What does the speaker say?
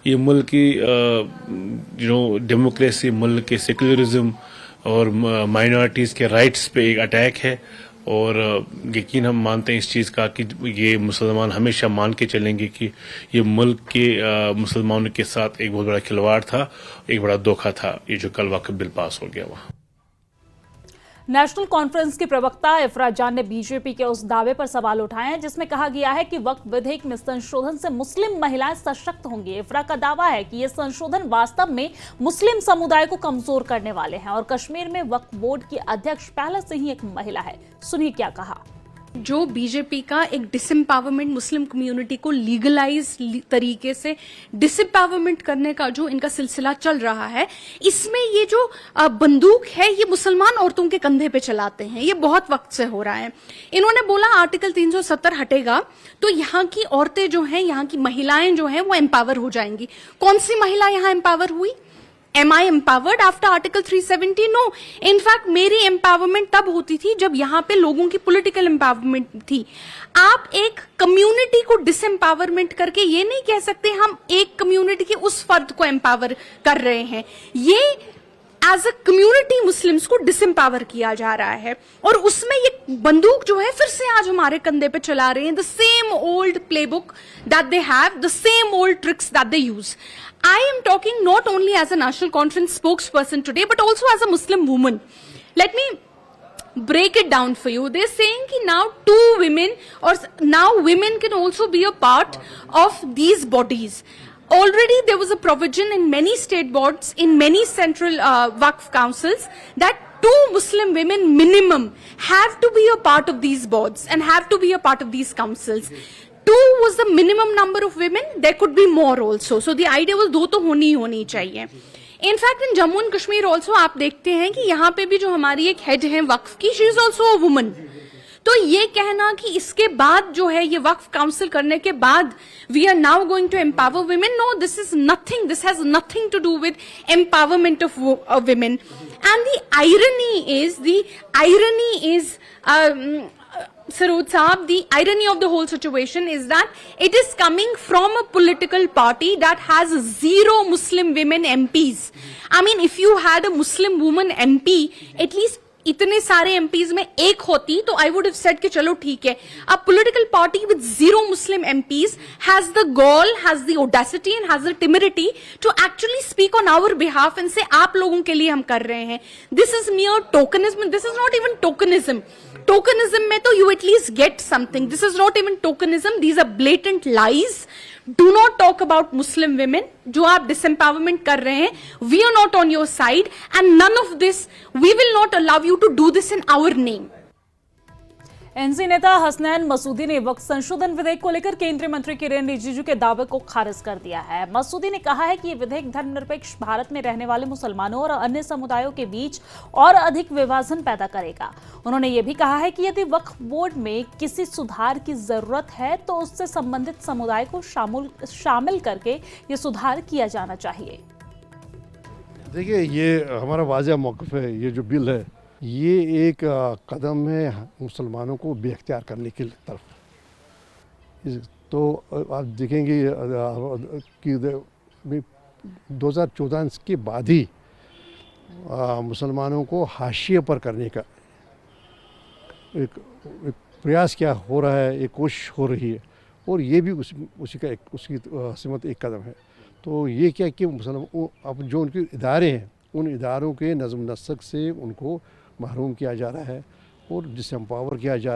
ये मुल्क की डेमोक्रेसी, मुल्क के सेकुलरिज्म और माइनॉरिटीज़ के राइट्स पे एक अटैक है। और यकीन हम मानते हैं इस चीज़ का कि ये मुसलमान हमेशा मान के चलेंगे कि ये मुल्क के मुसलमानों के साथ एक बहुत बड़ा खिलवाड़ था, एक बड़ा धोखा था, ये जो कल वक्फ बिल पास हो गया वहाँ। नेशनल कॉन्फ्रेंस के प्रवक्ता इफरा जान ने बीजेपी के उस दावे पर सवाल उठाए हैं जिसमें कहा गया है कि वक्फ विधेयक में संशोधन से मुस्लिम महिलाएं सशक्त होंगी। इफरा का दावा है कि ये संशोधन वास्तव में मुस्लिम समुदाय को कमजोर करने वाले हैं और कश्मीर में वक्फ बोर्ड की अध्यक्ष पहले से ही एक महिला है। सुनिए क्या कहा। जो बीजेपी का एक डिसएम्पावरमेंट, मुस्लिम कम्युनिटी को लीगलाइज तरीके से डिसएम्पावरमेंट करने का जो इनका सिलसिला चल रहा है, इसमें ये जो बंदूक है ये मुसलमान औरतों के कंधे पे चलाते हैं। ये बहुत वक्त से हो रहा है। इन्होंने बोला आर्टिकल 370 हटेगा तो यहाँ की औरतें जो हैं, यहाँ की महिलाएं जो हैं वो एम्पावर हो जाएंगी। कौन सी महिला यहाँ एम्पावर हुई? Am I empowered after Article 370? No. In fact, मेरी empowerment तब होती थी जब यहाँ पे लोगों की political empowerment थी। आप एक community को disempowerment करके ये नहीं कह सकते हम एक community के उस फर्द को empower कर रहे हैं। ये एज अ कम्युनिटी मुस्लिम्स को डिसएम्पावर किया जा रहा है और उसमें ये बंदूक जो है फिर से आज हमारे कंधे पे चला रहे हैं। The same old playbook that they have, the same old tricks that they use. I am talking not only as a National Conference spokesperson today, but also as a Muslim woman. Let me break it down for you. They're saying कि now two women or now women can also be a part of these bodies. Already there was a provision in many state boards, in many central Waqf councils that two Muslim women minimum have to be a part of these boards and have to be a part of these councils. 2 was the minimum number of women. There could be more also. So the idea was 2 तो होनी चाहिए. In fact, in Jammu and Kashmir also आप देखते हैं कि यहाँ पे भी जो हमारी एक हेड है वक्फ की, she is also a woman. तो ये कहना कि इसके बाद जो है ये वक्फ काउंसिल करने के बाद we are now going to empower women, no, this is nothing. This has nothing to do with empowerment of women. And the irony is Saroj Saab, the irony of the whole situation is that it is coming from a political party that has 0 Muslim women MPs. I mean, if you had a Muslim woman MP, at least इतने सारे MPs में एक होती तो I would have said कि चलो ठीक है। A political party with 0 Muslim MPs has the gall, has the audacity and has the timidity to actually speak on our behalf and say आप लोगों के लिए हम कर रहे हैं। This is mere tokenism, this is not even tokenism. Tokenism में तो you at least get something, this is not even tokenism, these are blatant lies. Do not talk about Muslim women. जो आप disempowerment कर रहे हैं, we are not on your side and none of this, we will not allow you to do this in our name. NC नेता हसनैन मसूदी ने वक्फ संशोधन विधेयक को लेकर केंद्रीय मंत्री किरेन रिजिजू के दावे को खारिज कर दिया है। मसूदी ने कहा है कि ये विधेयक धर्मनिरपेक्ष भारत में रहने वाले मुसलमानों और अन्य समुदायों के बीच और अधिक विभाजन पैदा करेगा। उन्होंने ये भी कहा है कि यदि वक्फ बोर्ड में किसी सुधार की जरूरत है तो उससे संबंधित समुदाय को शामिल करके ये सुधार किया जाना चाहिए। देखिए, ये हमारा वाज़ेह मौक़िफ़ है। ये जो बिल है ये एक कदम है मुसलमानों को बेख्तियार करने की तरफ। तो आप देखेंगे कि 2014 के बाद ही मुसलमानों को हाशिए पर करने का एक प्रयास क्या हो रहा है, एक कोशिश हो रही है और ये भी उसकी सिमत एक कदम है। तो ये क्या कि मुसलमान अब जो उनके इदारे हैं उन इदारों के नज़्म नस्क से उनको महरूम किया जा रहा है और डिसएम्पावर किया जा रहा है।